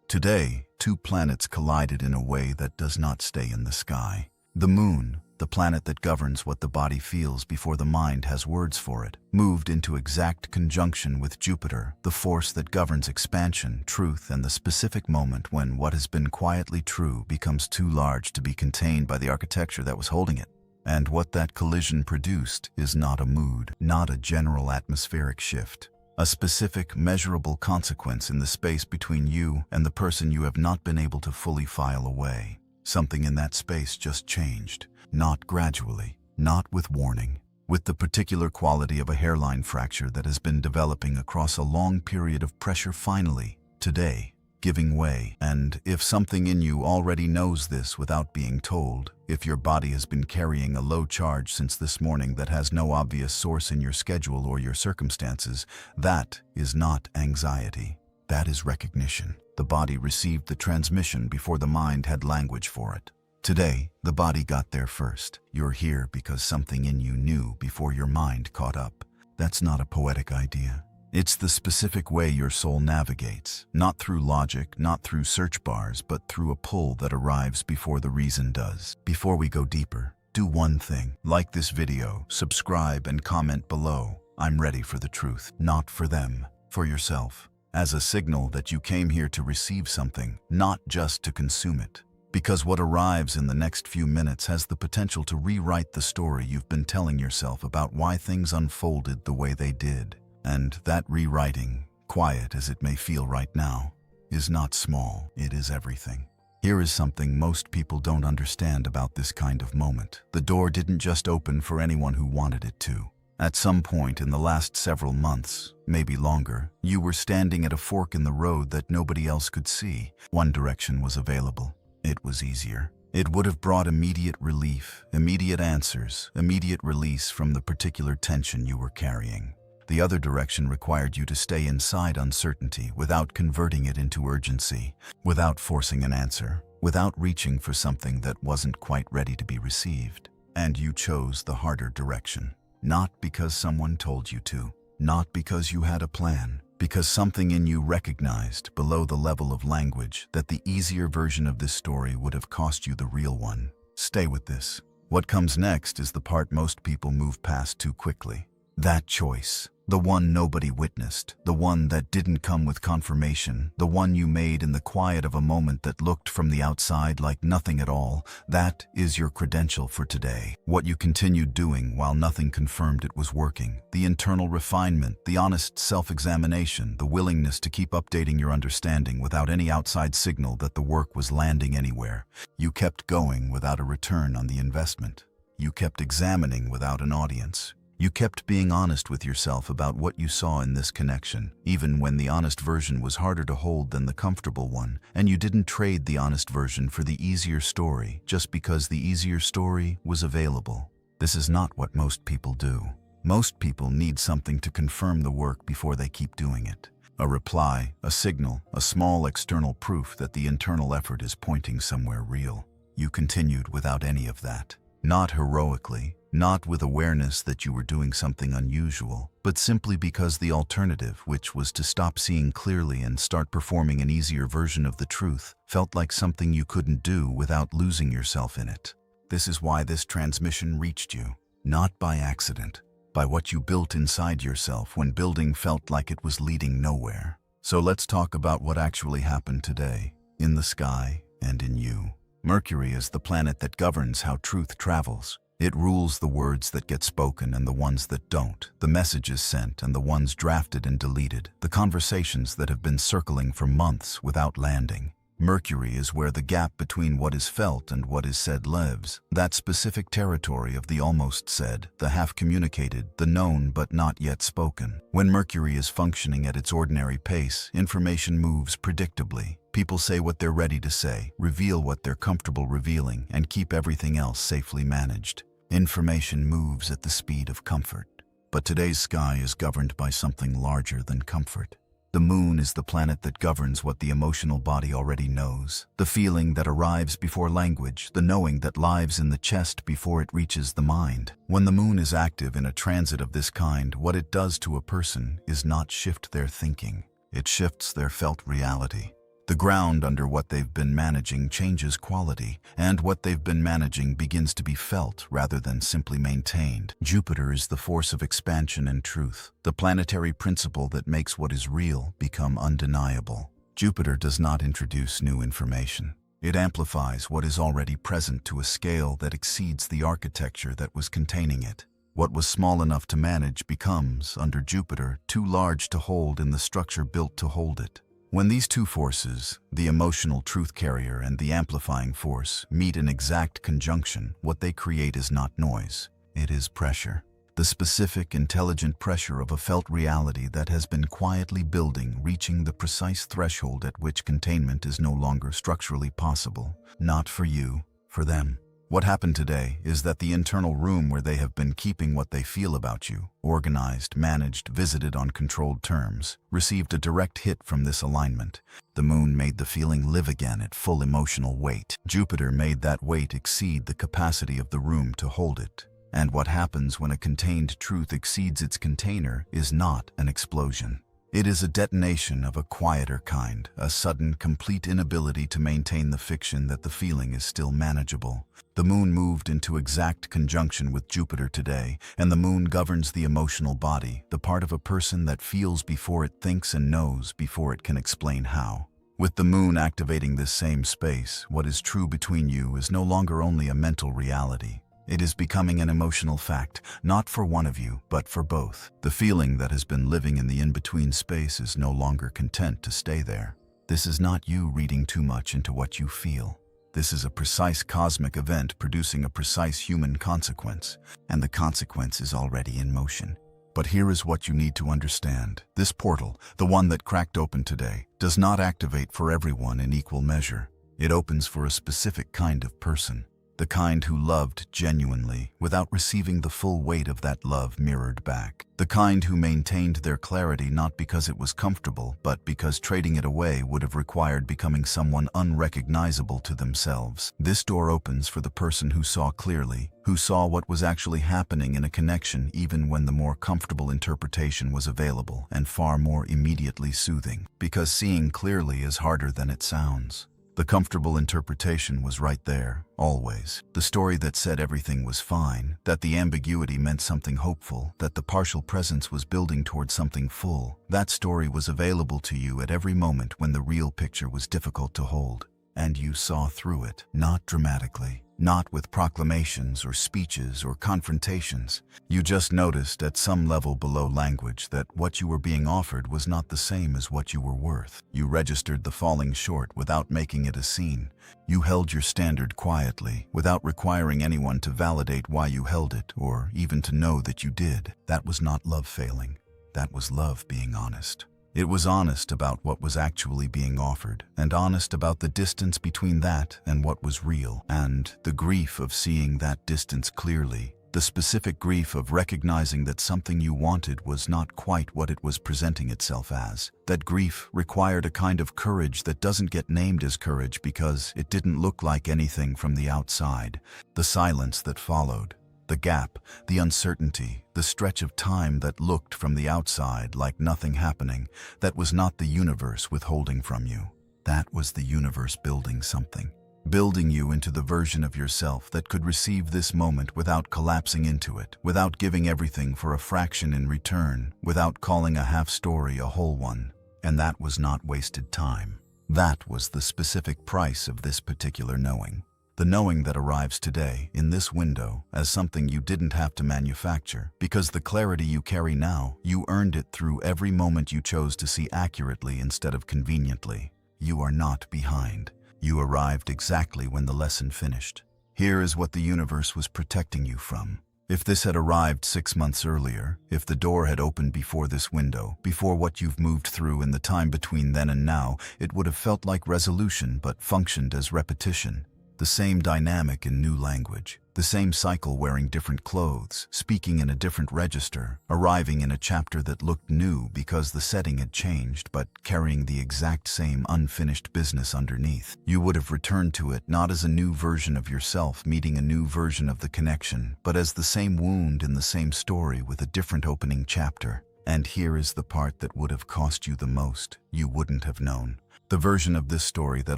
Today, two planets collided in a way that does not stay in the sky. The moon, the planet that governs what the body feels before the mind has words for it, moved into exact conjunction with Jupiter, the force that governs expansion, truth, and the specific moment when what has been quietly true becomes too large to be contained by the architecture that was holding it. And what that collision produced is not a mood, not a general atmospheric shift. A specific, measurable consequence in the space between you and the person you have not been able to fully file away. Something in that space just changed. Not gradually, not with warning, with the particular quality of a hairline fracture that has been developing across a long period of pressure finally, today, giving way. And if something in you already knows this without being told, if your body has been carrying a low charge since this morning that has no obvious source in your schedule or your circumstances, that is not anxiety. That is recognition. The body received the transmission before the mind had language for it. Today, the body got there first. You're here because something in you knew before your mind caught up. That's not a poetic idea. It's the specific way your soul navigates, not through logic, not through search bars, but through a pull that arrives before the reason does. Before we go deeper, do one thing. Like this video, subscribe, and comment below. I'm ready for the truth, not for them, for yourself. As a signal that you came here to receive something, not just to consume it. Because what arrives in the next few minutes has the potential to rewrite the story you've been telling yourself about why things unfolded the way they did. And that rewriting, quiet as it may feel right now, is not small, it is everything. Here is something most people don't understand about this kind of moment. The door didn't just open for anyone who wanted it to. At some point in the last several months, maybe longer, you were standing at a fork in the road that nobody else could see. One direction was available. It was easier. It would have brought immediate relief, immediate answers, immediate release from the particular tension you were carrying. The other direction required you to stay inside uncertainty without converting it into urgency, without forcing an answer, without reaching for something that wasn't quite ready to be received. And you chose the harder direction. Not because someone told you to, not because you had a plan, because something in you recognized, below the level of language, that the easier version of this story would have cost you the real one. Stay with this. What comes next is the part most people move past too quickly. That choice. The one nobody witnessed, the one that didn't come with confirmation, the one you made in the quiet of a moment that looked from the outside like nothing at all, that is your credential for today. What you continued doing while nothing confirmed it was working, the internal refinement, the honest self-examination, the willingness to keep updating your understanding without any outside signal that the work was landing anywhere. You kept going without a return on the investment. You kept examining without an audience. You kept being honest with yourself about what you saw in this connection, even when the honest version was harder to hold than the comfortable one, and you didn't trade the honest version for the easier story just because the easier story was available. This is not what most people do. Most people need something to confirm the work before they keep doing it. A reply, a signal, a small external proof that the internal effort is pointing somewhere real. You continued without any of that. Not heroically, not with awareness that you were doing something unusual, but simply because the alternative, which was to stop seeing clearly and start performing an easier version of the truth, felt like something you couldn't do without losing yourself in it. This is why this transmission reached you, not by accident, by what you built inside yourself when building felt like it was leading nowhere. So let's talk about what actually happened today, in the sky and in you. Mercury is the planet that governs how truth travels. It rules the words that get spoken and the ones that don't, the messages sent and the ones drafted and deleted, the conversations that have been circling for months without landing. Mercury is where the gap between what is felt and what is said lives, that specific territory of the almost said, the half-communicated, the known but not yet spoken. When Mercury is functioning at its ordinary pace, information moves predictably. People say what they're ready to say, reveal what they're comfortable revealing, and keep everything else safely managed. Information moves at the speed of comfort. But today's sky is governed by something larger than comfort. The moon is the planet that governs what the emotional body already knows, the feeling that arrives before language, the knowing that lives in the chest before it reaches the mind. When the moon is active in a transit of this kind, what it does to a person is not shift their thinking. It shifts their felt reality. The ground under what they've been managing changes quality, and what they've been managing begins to be felt rather than simply maintained. Jupiter is the force of expansion and truth, the planetary principle that makes what is real become undeniable. Jupiter does not introduce new information. It amplifies what is already present to a scale that exceeds the architecture that was containing it. What was small enough to manage becomes, under Jupiter, too large to hold in the structure built to hold it. When these two forces, the emotional truth carrier and the amplifying force, meet in exact conjunction, what they create is not noise, it is pressure. The specific, intelligent pressure of a felt reality that has been quietly building, reaching the precise threshold at which containment is no longer structurally possible. Not for you, for them. What happened today is that the internal room where they have been keeping what they feel about you, organized, managed, visited on controlled terms, received a direct hit from this alignment. The moon made the feeling live again at full emotional weight. Jupiter made that weight exceed the capacity of the room to hold it. And what happens when a contained truth exceeds its container is not an explosion. It is a detonation of a quieter kind, a sudden, complete inability to maintain the fiction that the feeling is still manageable. The moon moved into exact conjunction with Jupiter today, and the moon governs the emotional body, the part of a person that feels before it thinks and knows before it can explain how. With the moon activating this same space, what is true between you is no longer only a mental reality. It is becoming an emotional fact, not for one of you, but for both. The feeling that has been living in the in-between space is no longer content to stay there. This is not you reading too much into what you feel. This is a precise cosmic event producing a precise human consequence, and the consequence is already in motion. But here is what you need to understand. This portal, the one that cracked open today, does not activate for everyone in equal measure. It opens for a specific kind of person. The kind who loved genuinely, without receiving the full weight of that love mirrored back. The kind who maintained their clarity not because it was comfortable, but because trading it away would have required becoming someone unrecognizable to themselves. This door opens for the person who saw clearly, who saw what was actually happening in a connection even when the more comfortable interpretation was available and far more immediately soothing. Because seeing clearly is harder than it sounds. The comfortable interpretation was right there, always. The story that said everything was fine, that the ambiguity meant something hopeful, that the partial presence was building toward something full. That story was available to you at every moment when the real picture was difficult to hold. And you saw through it, not dramatically, not with proclamations or speeches or confrontations. You just noticed at some level below language that what you were being offered was not the same as what you were worth. You registered the falling short without making it a scene. You held your standard quietly, without requiring anyone to validate why you held it or even to know that you did. That was not love failing. That was love being honest. It was honest about what was actually being offered, and honest about the distance between that and what was real, and the grief of seeing that distance clearly, the specific grief of recognizing that something you wanted was not quite what it was presenting itself as. That grief required a kind of courage that doesn't get named as courage because it didn't look like anything from the outside. The silence that followed. The gap, the uncertainty, the stretch of time that looked from the outside like nothing happening, that was not the universe withholding from you. That was the universe building something. Building you into the version of yourself that could receive this moment without collapsing into it, without giving everything for a fraction in return, without calling a half story a whole one. And that was not wasted time. That was the specific price of this particular knowing. The knowing that arrives today, in this window, as something you didn't have to manufacture, because the clarity you carry now, you earned it through every moment you chose to see accurately instead of conveniently. You are not behind. You arrived exactly when the lesson finished. Here is what the universe was protecting you from. If this had arrived 6 months earlier, if the door had opened before this window, before what you've moved through in the time between then and now, it would have felt like resolution but functioned as repetition. The same dynamic in new language, the same cycle wearing different clothes, speaking in a different register, arriving in a chapter that looked new because the setting had changed, but carrying the exact same unfinished business underneath. You would have returned to it not as a new version of yourself meeting a new version of the connection, but as the same wound in the same story with a different opening chapter. And here is the part that would have cost you the most. You wouldn't have known. The version of this story that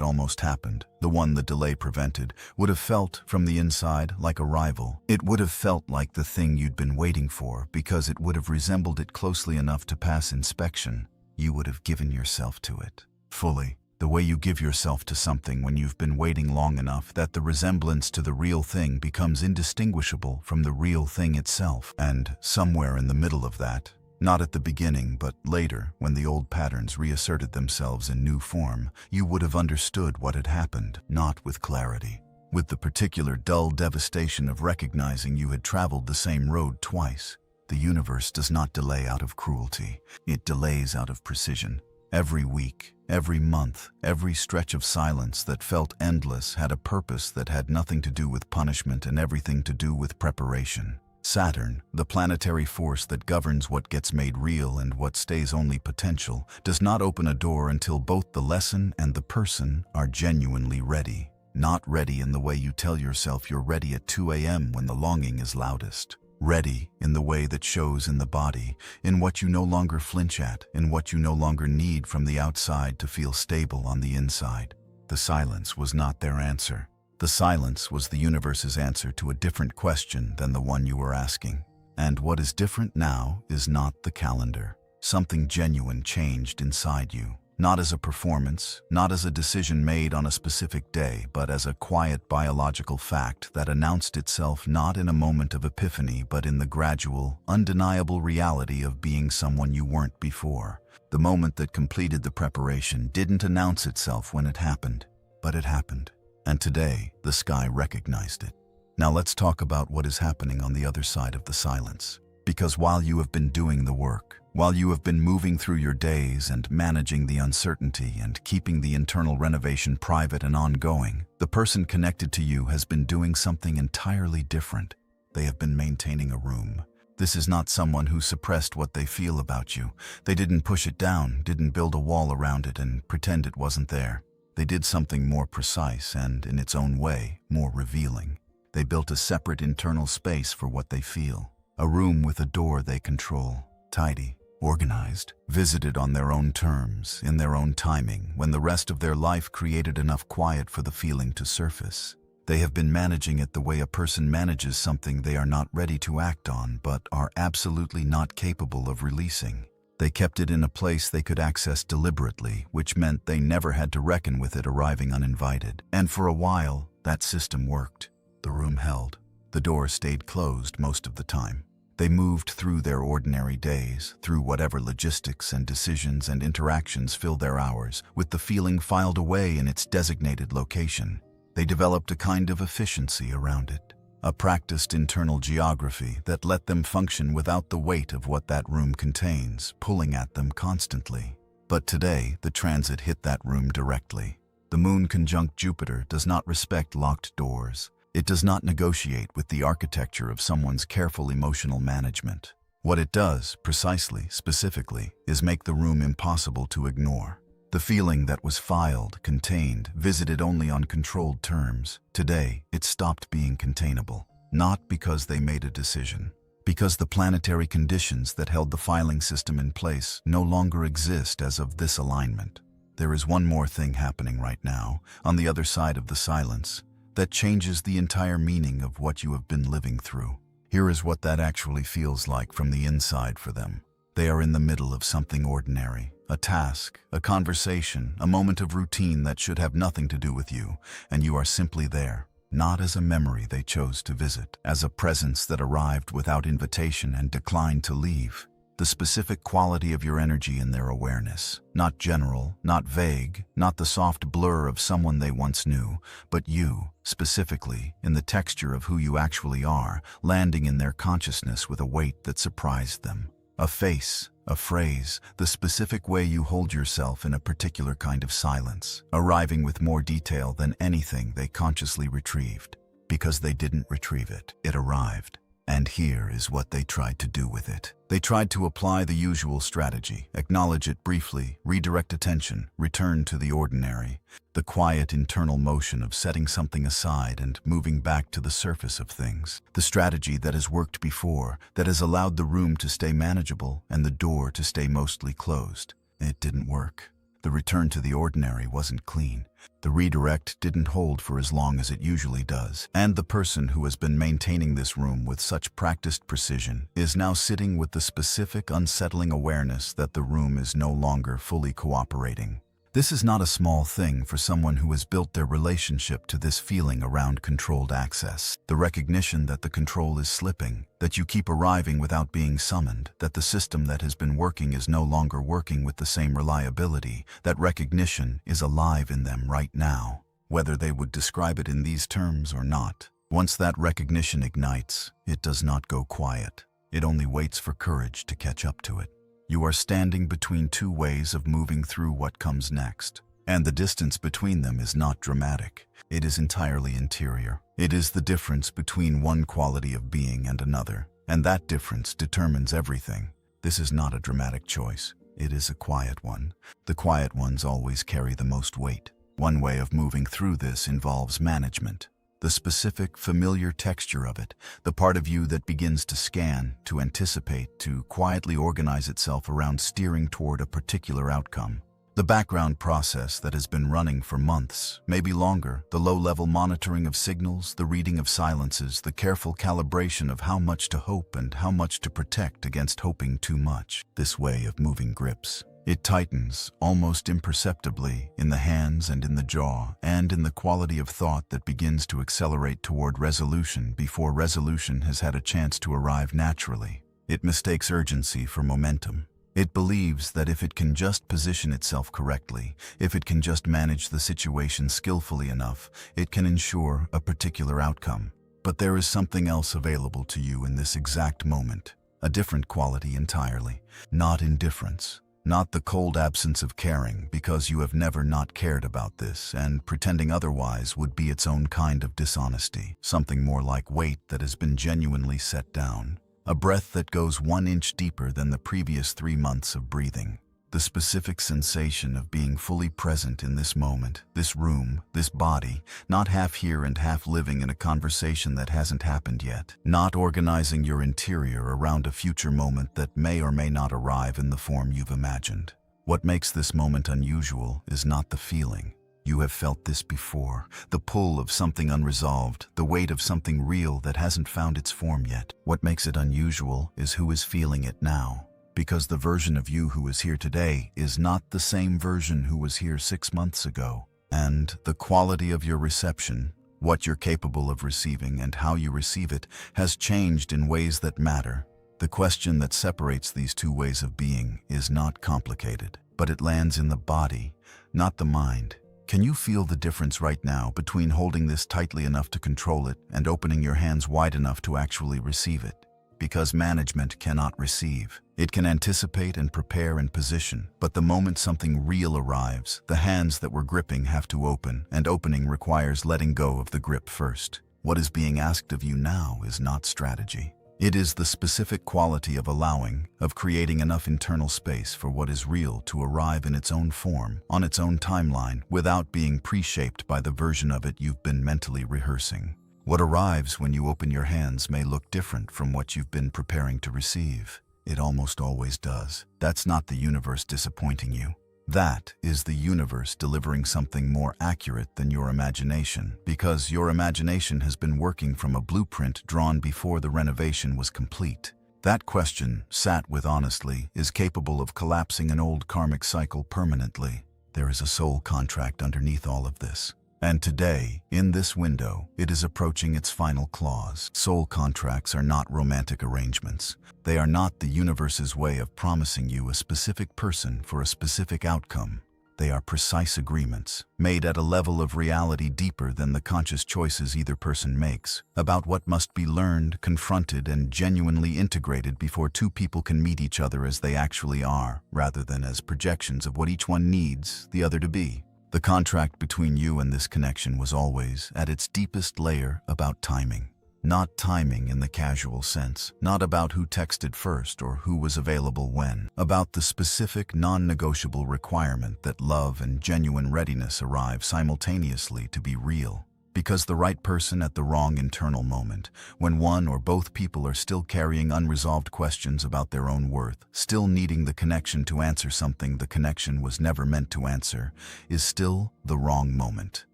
almost happened, the one the delay prevented, would have felt, from the inside, like a rival. It would have felt like the thing you'd been waiting for because it would have resembled it closely enough to pass inspection. You would have given yourself to it. Fully. The way you give yourself to something when you've been waiting long enough that the resemblance to the real thing becomes indistinguishable from the real thing itself. And somewhere in the middle of that, not at the beginning, but later, when the old patterns reasserted themselves in new form, you would have understood what had happened, not with clarity. With the particular dull devastation of recognizing you had traveled the same road twice. The universe does not delay out of cruelty. It delays out of precision. Every week, every month, every stretch of silence that felt endless had a purpose that had nothing to do with punishment and everything to do with preparation. Saturn, the planetary force that governs what gets made real and what stays only potential, does not open a door until both the lesson and the person are genuinely ready. Not ready in the way you tell yourself you're ready at 2 a.m. when the longing is loudest. Ready in the way that shows in the body, in what you no longer flinch at, in what you no longer need from the outside to feel stable on the inside. The silence was not their answer. The silence was the universe's answer to a different question than the one you were asking. And what is different now is not the calendar. Something genuine changed inside you. Not as a performance, not as a decision made on a specific day, but as a quiet biological fact that announced itself not in a moment of epiphany, but in the gradual, undeniable reality of being someone you weren't before. The moment that completed the preparation didn't announce itself when it happened, but it happened. And today, the sky recognized it. Now let's talk about what is happening on the other side of the silence. Because while you have been doing the work, while you have been moving through your days and managing the uncertainty and keeping the internal renovation private and ongoing, the person connected to you has been doing something entirely different. They have been maintaining a room. This is not someone who suppressed what they feel about you. They didn't push it down, didn't build a wall around it and pretend it wasn't there. They did something more precise and, in its own way, more revealing. They built a separate internal space for what they feel. A room with a door they control. Tidy, organized, visited on their own terms, in their own timing, when the rest of their life created enough quiet for the feeling to surface. They have been managing it the way a person manages something they are not ready to act on, but are absolutely not capable of releasing. They kept it in a place they could access deliberately, which meant they never had to reckon with it arriving uninvited. And for a while, that system worked. The room held. The door stayed closed most of the time. They moved through their ordinary days, through whatever logistics and decisions and interactions filled their hours, with the feeling filed away in its designated location. They developed a kind of efficiency around it. A practiced internal geography that let them function without the weight of what that room contains, pulling at them constantly. But today, the transit hit that room directly. The moon conjunct Jupiter does not respect locked doors. It does not negotiate with the architecture of someone's careful emotional management. What it does, precisely, specifically, is make the room impossible to ignore. The feeling that was filed, contained, visited only on controlled terms, today it stopped being containable. Not because they made a decision. Because the planetary conditions that held the filing system in place no longer exist as of this alignment. There is one more thing happening right now, on the other side of the silence, that changes the entire meaning of what you have been living through. Here is what that actually feels like from the inside for them. They are in the middle of something ordinary. A task, a conversation, a moment of routine that should have nothing to do with you, and you are simply there, not as a memory they chose to visit, as a presence that arrived without invitation and declined to leave. The specific quality of your energy in their awareness, not general, not vague, not the soft blur of someone they once knew, but you, specifically, in the texture of who you actually are, landing in their consciousness with a weight that surprised them. A face, a phrase, the specific way you hold yourself in a particular kind of silence, arriving with more detail than anything they consciously retrieved. Because they didn't retrieve it, it arrived. And here is what they tried to do with it. They tried to apply the usual strategy, acknowledge it briefly, redirect attention, return to the ordinary. The quiet internal motion of setting something aside and moving back to the surface of things. The strategy that has worked before, that has allowed the room to stay manageable and the door to stay mostly closed. It didn't work. The return to the ordinary wasn't clean. The redirect didn't hold for as long as it usually does. And the person who has been maintaining this room with such practiced precision is now sitting with the specific, unsettling awareness that the room is no longer fully cooperating. This is not a small thing for someone who has built their relationship to this feeling around controlled access. The recognition that the control is slipping, that you keep arriving without being summoned, that the system that has been working is no longer working with the same reliability, that recognition is alive in them right now, whether they would describe it in these terms or not. Once that recognition ignites, it does not go quiet. It only waits for courage to catch up to it. You are standing between two ways of moving through what comes next. And the distance between them is not dramatic. It is entirely interior. It is the difference between one quality of being and another. And that difference determines everything. This is not a dramatic choice. It is a quiet one. The quiet ones always carry the most weight. One way of moving through this involves management. The specific, familiar texture of it, the part of you that begins to scan, to anticipate, to quietly organize itself around steering toward a particular outcome. The background process that has been running for months, maybe longer, the low-level monitoring of signals, the reading of silences, the careful calibration of how much to hope and how much to protect against hoping too much. This way of moving grips. It tightens, almost imperceptibly, in the hands and in the jaw, and in the quality of thought that begins to accelerate toward resolution before resolution has had a chance to arrive naturally. It mistakes urgency for momentum. It believes that if it can just position itself correctly, if it can just manage the situation skillfully enough, it can ensure a particular outcome. But there is something else available to you in this exact moment, a different quality entirely, not indifference. Not the cold absence of caring because you have never not cared about this, and pretending otherwise would be its own kind of dishonesty. Something more like weight that has been genuinely set down. A breath that goes 1 inch deeper than the previous 3 months of breathing. The specific sensation of being fully present in this moment, this room, this body, not half here and half living in a conversation that hasn't happened yet. Not organizing your interior around a future moment that may or may not arrive in the form you've imagined. What makes this moment unusual is not the feeling. You have felt this before. The pull of something unresolved, the weight of something real that hasn't found its form yet. What makes it unusual is who is feeling it now. Because the version of you who is here today is not the same version who was here 6 months ago. And the quality of your reception, what you're capable of receiving and how you receive it, has changed in ways that matter. The question that separates these two ways of being is not complicated, but it lands in the body, not the mind. Can you feel the difference right now between holding this tightly enough to control it and opening your hands wide enough to actually receive it? Because management cannot receive. It can anticipate and prepare and position, but the moment something real arrives, the hands that were gripping have to open, and opening requires letting go of the grip first. What is being asked of you now is not strategy. It is the specific quality of allowing, of creating enough internal space for what is real to arrive in its own form, on its own timeline, without being pre-shaped by the version of it you've been mentally rehearsing. What arrives when you open your hands may look different from what you've been preparing to receive. It almost always does. That's not the universe disappointing you. That is the universe delivering something more accurate than your imagination, because your imagination has been working from a blueprint drawn before the renovation was complete. That question, sat with honestly, is capable of collapsing an old karmic cycle permanently. There is a soul contract underneath all of this. And today, in this window, it is approaching its final clause. Soul contracts are not romantic arrangements. They are not the universe's way of promising you a specific person for a specific outcome. They are precise agreements, made at a level of reality deeper than the conscious choices either person makes, about what must be learned, confronted, and genuinely integrated before two people can meet each other as they actually are, rather than as projections of what each one needs the other to be. The contract between you and this connection was always, at its deepest layer, about timing. Not timing in the casual sense, not about who texted first or who was available when, about the specific non-negotiable requirement that love and genuine readiness arrive simultaneously to be real. Because the right person at the wrong internal moment, when one or both people are still carrying unresolved questions about their own worth, still needing the connection to answer something the connection was never meant to answer, is still the wrong moment.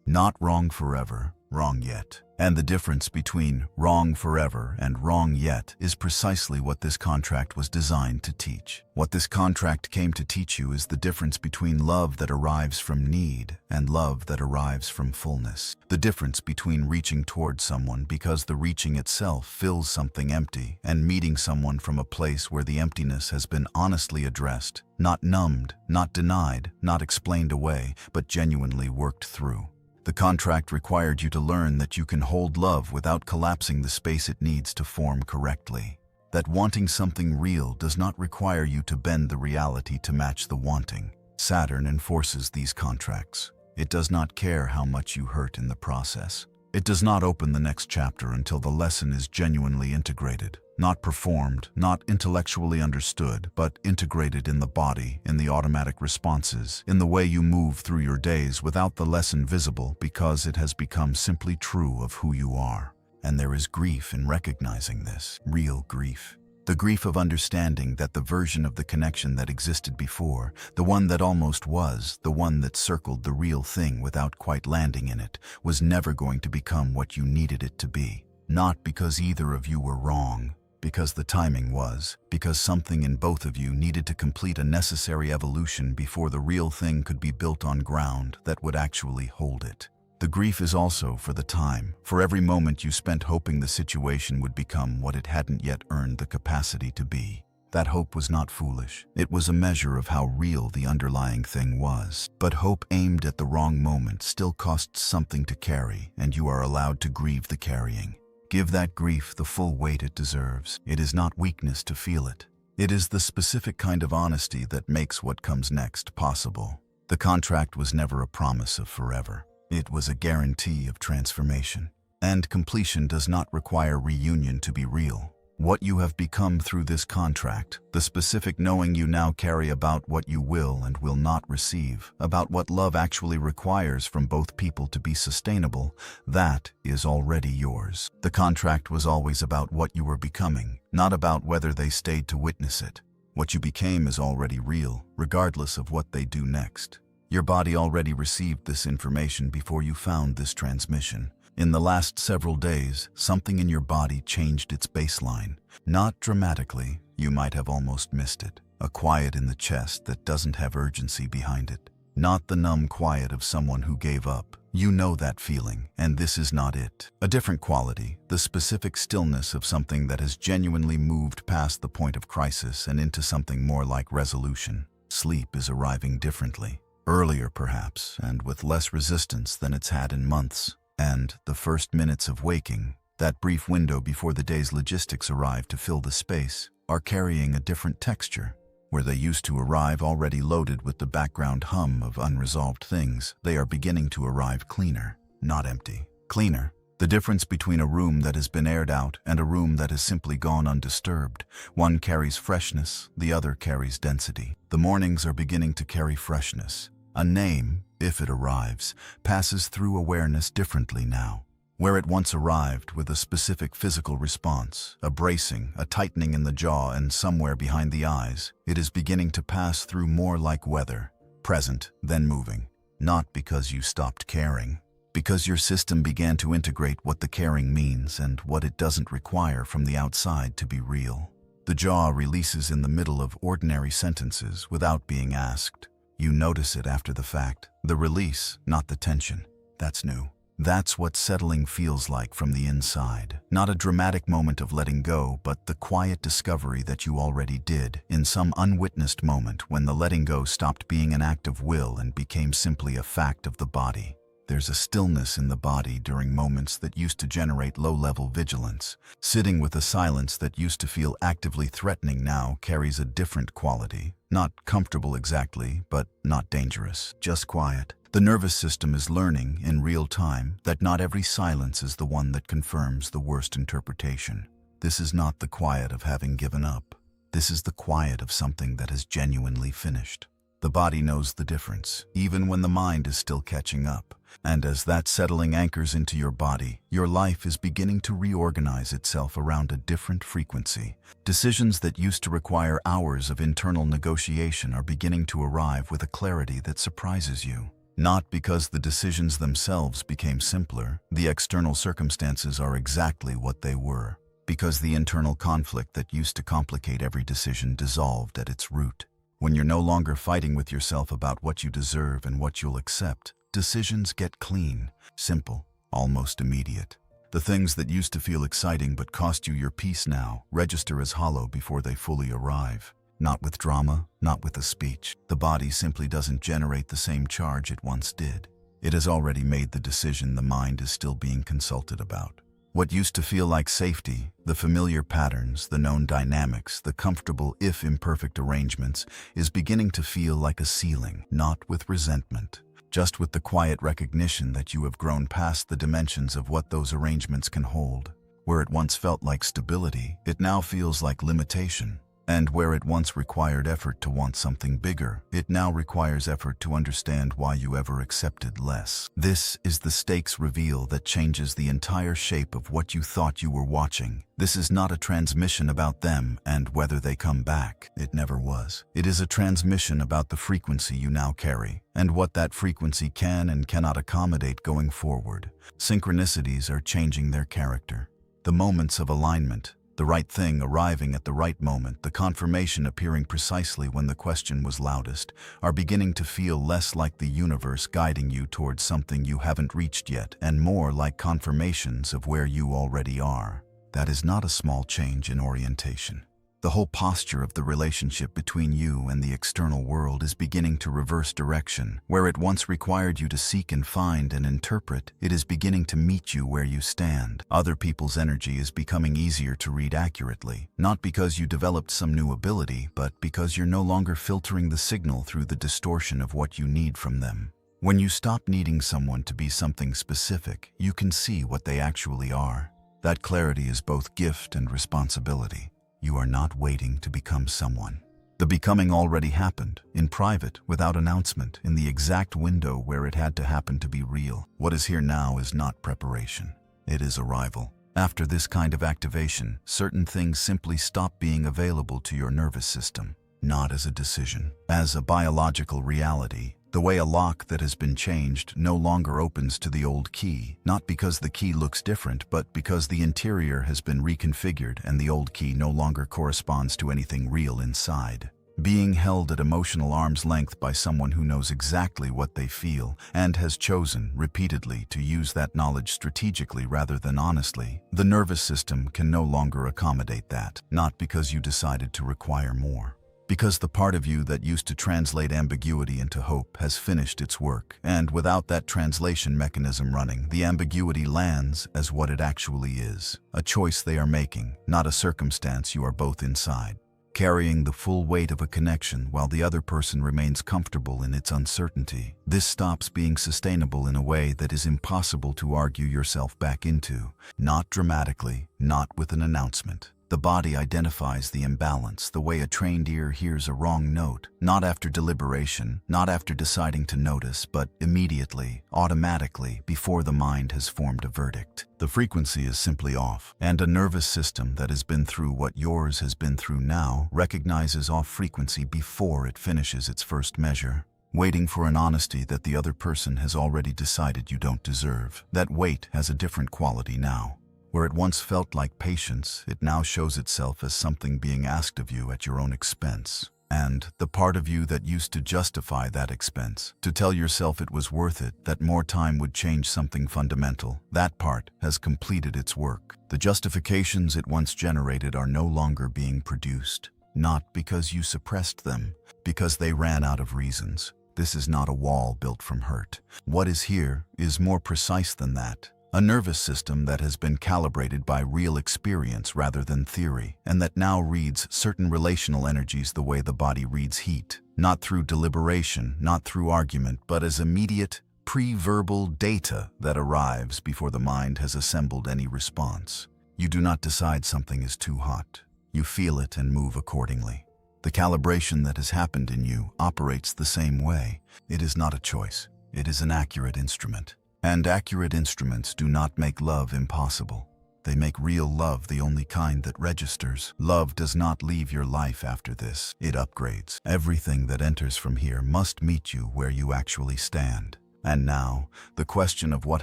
Not wrong forever, wrong yet. And the difference between wrong forever and wrong yet is precisely what this contract was designed to teach. What this contract came to teach you is the difference between love that arrives from need and love that arrives from fullness. The difference between reaching towards someone because the reaching itself fills something empty and meeting someone from a place where the emptiness has been honestly addressed, not numbed, not denied, not explained away, but genuinely worked through. The contract required you to learn that you can hold love without collapsing the space it needs to form correctly. That wanting something real does not require you to bend the reality to match the wanting. Saturn enforces these contracts. It does not care how much you hurt in the process. It does not open the next chapter until the lesson is genuinely integrated. Not performed, not intellectually understood, but integrated in the body, in the automatic responses, in the way you move through your days without the lesson visible because it has become simply true of who you are. And there is grief in recognizing this, real grief. The grief of understanding that the version of the connection that existed before, the one that almost was, the one that circled the real thing without quite landing in it, was never going to become what you needed it to be. Not because either of you were wrong, because the timing was, because something in both of you needed to complete a necessary evolution before the real thing could be built on ground that would actually hold it. The grief is also for the time, for every moment you spent hoping the situation would become what it hadn't yet earned the capacity to be. That hope was not foolish. It was a measure of how real the underlying thing was. But hope aimed at the wrong moment still costs something to carry, and you are allowed to grieve the carrying. Give that grief the full weight it deserves. It is not weakness to feel it. It is the specific kind of honesty that makes what comes next possible. The contract was never a promise of forever. It was a guarantee of transformation. And completion does not require reunion to be real. What you have become through this contract, the specific knowing you now carry about what you will and will not receive, about what love actually requires from both people to be sustainable, that is already yours. The contract was always about what you were becoming, not about whether they stayed to witness it. What you became is already real, regardless of what they do next. Your body already received this information before you found this transmission. In the last several days, something in your body changed its baseline. Not dramatically, you might have almost missed it. A quiet in the chest that doesn't have urgency behind it. Not the numb quiet of someone who gave up. You know that feeling, and this is not it. A different quality, the specific stillness of something that has genuinely moved past the point of crisis and into something more like resolution. Sleep is arriving differently. Earlier perhaps, and with less resistance than it's had in months. And the first minutes of waking, that brief window before the day's logistics arrive to fill the space, are carrying a different texture. Where they used to arrive already loaded with the background hum of unresolved things, they are beginning to arrive cleaner, not empty. Cleaner. The difference between a room that has been aired out and a room that has simply gone undisturbed. One carries freshness, the other carries density. The mornings are beginning to carry freshness. A name, if it arrives, passes through awareness differently now. Where it once arrived with a specific physical response, a bracing, a tightening in the jaw and somewhere behind the eyes, it is beginning to pass through more like weather, present, then moving. Not because you stopped caring, because your system began to integrate what the caring means and what it doesn't require from the outside to be real. The jaw releases in the middle of ordinary sentences without being asked. You notice it after the fact. The release, not the tension. That's new. That's what settling feels like from the inside. Not a dramatic moment of letting go, but the quiet discovery that you already did in some unwitnessed moment when the letting go stopped being an act of will and became simply a fact of the body. There's a stillness in the body during moments that used to generate low-level vigilance. Sitting with a silence that used to feel actively threatening now carries a different quality. Not comfortable exactly, but not dangerous. Just quiet. The nervous system is learning, in real time, that not every silence is the one that confirms the worst interpretation. This is not the quiet of having given up. This is the quiet of something that has genuinely finished. The body knows the difference, even when the mind is still catching up. And as that settling anchors into your body, your life is beginning to reorganize itself around a different frequency. Decisions that used to require hours of internal negotiation are beginning to arrive with a clarity that surprises you. Not because the decisions themselves became simpler, the external circumstances are exactly what they were. Because the internal conflict that used to complicate every decision dissolved at its root. When you're no longer fighting with yourself about what you deserve and what you'll accept, decisions get clean, simple, almost immediate. The things that used to feel exciting but cost you your peace now register as hollow before they fully arrive. Not with drama, not with a speech. The body simply doesn't generate the same charge it once did. It has already made the decision the mind is still being consulted about. What used to feel like safety, the familiar patterns, the known dynamics, the comfortable if imperfect arrangements, is beginning to feel like a ceiling, not with resentment, just with the quiet recognition that you have grown past the dimensions of what those arrangements can hold. Where it once felt like stability, it now feels like limitation. And where it once required effort to want something bigger, it now requires effort to understand why you ever accepted less. This is the stakes reveal that changes the entire shape of what you thought you were watching. This is not a transmission about them and whether they come back. It never was. It is a transmission about the frequency you now carry, and what that frequency can and cannot accommodate going forward. Synchronicities are changing their character. The moments of alignment, the right thing arriving at the right moment, the confirmation appearing precisely when the question was loudest, are beginning to feel less like the universe guiding you towards something you haven't reached yet, and more like confirmations of where you already are. That is not a small change in orientation. The whole posture of the relationship between you and the external world is beginning to reverse direction. Where it once required you to seek and find and interpret, it is beginning to meet you where you stand. Other people's energy is becoming easier to read accurately, not because you developed some new ability, but because you're no longer filtering the signal through the distortion of what you need from them. When you stop needing someone to be something specific, you can see what they actually are. That clarity is both gift and responsibility. You are not waiting to become someone. The becoming already happened, in private, without announcement, in the exact window where it had to happen to be real. What is here now is not preparation. It is arrival. After this kind of activation, certain things simply stop being available to your nervous system, not as a decision, as a biological reality. The way a lock that has been changed no longer opens to the old key, not because the key looks different, but because the interior has been reconfigured and the old key no longer corresponds to anything real inside. Being held at emotional arm's length by someone who knows exactly what they feel and has chosen, repeatedly, to use that knowledge strategically rather than honestly, the nervous system can no longer accommodate that, not because you decided to require more. Because the part of you that used to translate ambiguity into hope has finished its work, and without that translation mechanism running, the ambiguity lands as what it actually is, a choice they are making, not a circumstance you are both inside, carrying the full weight of a connection while the other person remains comfortable in its uncertainty. This stops being sustainable in a way that is impossible to argue yourself back into, not dramatically, not with an announcement. The body identifies the imbalance the way a trained ear hears a wrong note, not after deliberation, not after deciding to notice, but immediately, automatically, before the mind has formed a verdict. The frequency is simply off, and a nervous system that has been through what yours has been through now recognizes off frequency before it finishes its first measure, waiting for an honesty that the other person has already decided you don't deserve. That wait has a different quality now. Where it once felt like patience, it now shows itself as something being asked of you at your own expense. And the part of you that used to justify that expense, to tell yourself it was worth it, that more time would change something fundamental, that part has completed its work. The justifications it once generated are no longer being produced, not because you suppressed them, because they ran out of reasons. This is not a wall built from hurt. What is here is more precise than that. A nervous system that has been calibrated by real experience rather than theory, and that now reads certain relational energies the way the body reads heat, not through deliberation, not through argument, but as immediate, pre-verbal data that arrives before the mind has assembled any response. You do not decide something is too hot. You feel it and move accordingly. The calibration that has happened in you operates the same way. It is not a choice. It is an accurate instrument. And accurate instruments do not make love impossible. They make real love the only kind that registers. Love does not leave your life after this. It upgrades. Everything that enters from here must meet you where you actually stand. And now, the question of what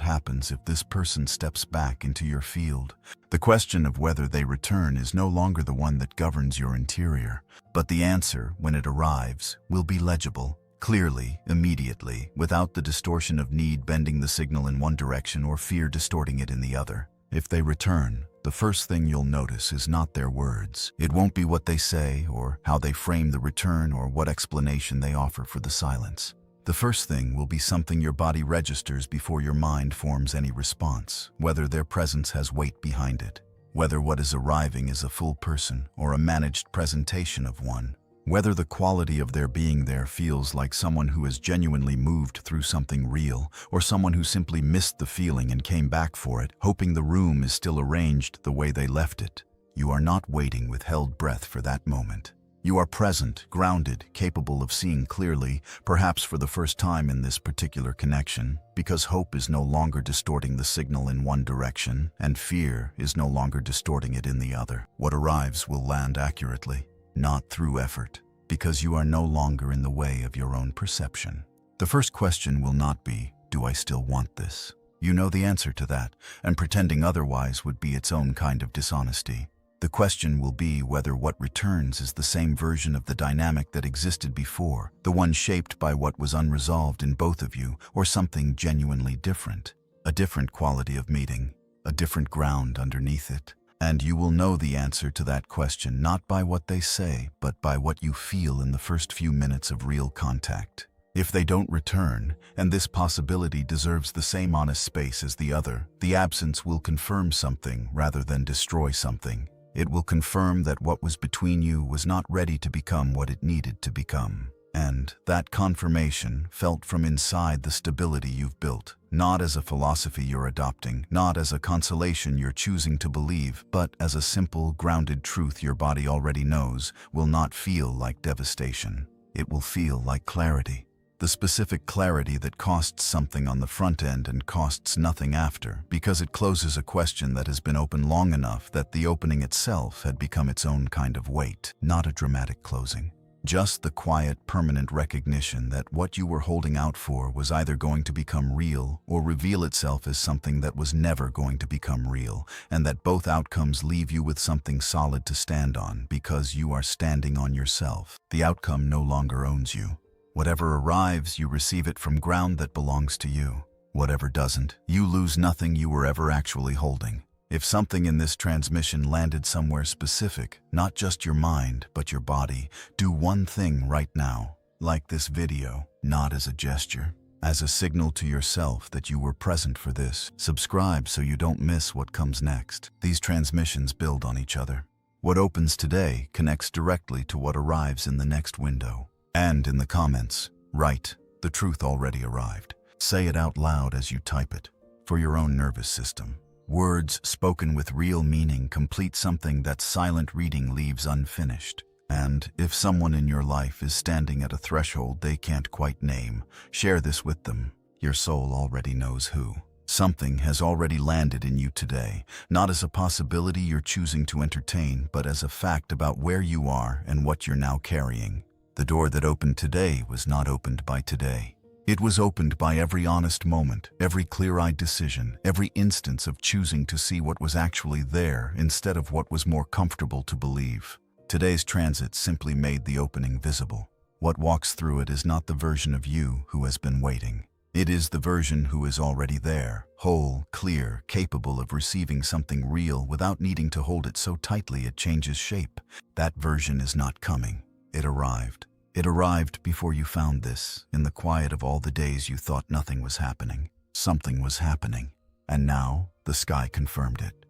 happens if this person steps back into your field. The question of whether they return is no longer the one that governs your interior. But the answer, when it arrives, will be legible, clearly, immediately, without the distortion of need bending the signal in one direction or fear distorting it in the other. If they return, the first thing you'll notice is not their words. It won't be what they say, or how they frame the return, or what explanation they offer for the silence. The first thing will be something your body registers before your mind forms any response, whether their presence has weight behind it, whether what is arriving is a full person or a managed presentation of one, whether the quality of their being there feels like someone who has genuinely moved through something real, or someone who simply missed the feeling and came back for it, hoping the room is still arranged the way they left it. You are not waiting with held breath for that moment. You are present, grounded, capable of seeing clearly, perhaps for the first time in this particular connection, because hope is no longer distorting the signal in one direction, and fear is no longer distorting it in the other. What arrives will land accurately, not through effort, because you are no longer in the way of your own perception. The first question will not be, do I still want this? You know the answer to that, and pretending otherwise would be its own kind of dishonesty. The question will be whether what returns is the same version of the dynamic that existed before, the one shaped by what was unresolved in both of you, or something genuinely different. A different quality of meeting, a different ground underneath it. And you will know the answer to that question not by what they say, but by what you feel in the first few minutes of real contact. If they don't return, and this possibility deserves the same honest space as the other, the absence will confirm something rather than destroy something. It will confirm that what was between you was not ready to become what it needed to become. And that confirmation, felt from inside the stability you've built, not as a philosophy you're adopting, not as a consolation you're choosing to believe, but as a simple, grounded truth your body already knows, will not feel like devastation. It will feel like clarity. The specific clarity that costs something on the front end and costs nothing after, because it closes a question that has been open long enough that the opening itself had become its own kind of weight, not a dramatic closing. Just the quiet, permanent recognition that what you were holding out for was either going to become real or reveal itself as something that was never going to become real, and that both outcomes leave you with something solid to stand on because you are standing on yourself. The outcome no longer owns you. Whatever arrives, you receive it from ground that belongs to you. Whatever doesn't, you lose nothing you were ever actually holding. If something in this transmission landed somewhere specific, not just your mind, but your body, do one thing right now. Like this video, not as a gesture, as a signal to yourself that you were present for this. Subscribe so you don't miss what comes next. These transmissions build on each other. What opens today connects directly to what arrives in the next window. And in the comments, write, "The truth already arrived." Say it out loud as you type it, for your own nervous system. Words spoken with real meaning complete something that silent reading leaves unfinished. And if someone in your life is standing at a threshold they can't quite name, share this with them. Your soul already knows who. Something has already landed in you today, not as a possibility you're choosing to entertain, but as a fact about where you are and what you're now carrying. The door that opened today was not opened by today. It was opened by every honest moment, every clear-eyed decision, every instance of choosing to see what was actually there instead of what was more comfortable to believe. Today's transit simply made the opening visible. What walks through it is not the version of you who has been waiting. It is the version who is already there, whole, clear, capable of receiving something real without needing to hold it so tightly it changes shape. That version is not coming. It arrived. It arrived before you found this, in the quiet of all the days you thought nothing was happening. Something was happening. And now, the sky confirmed it.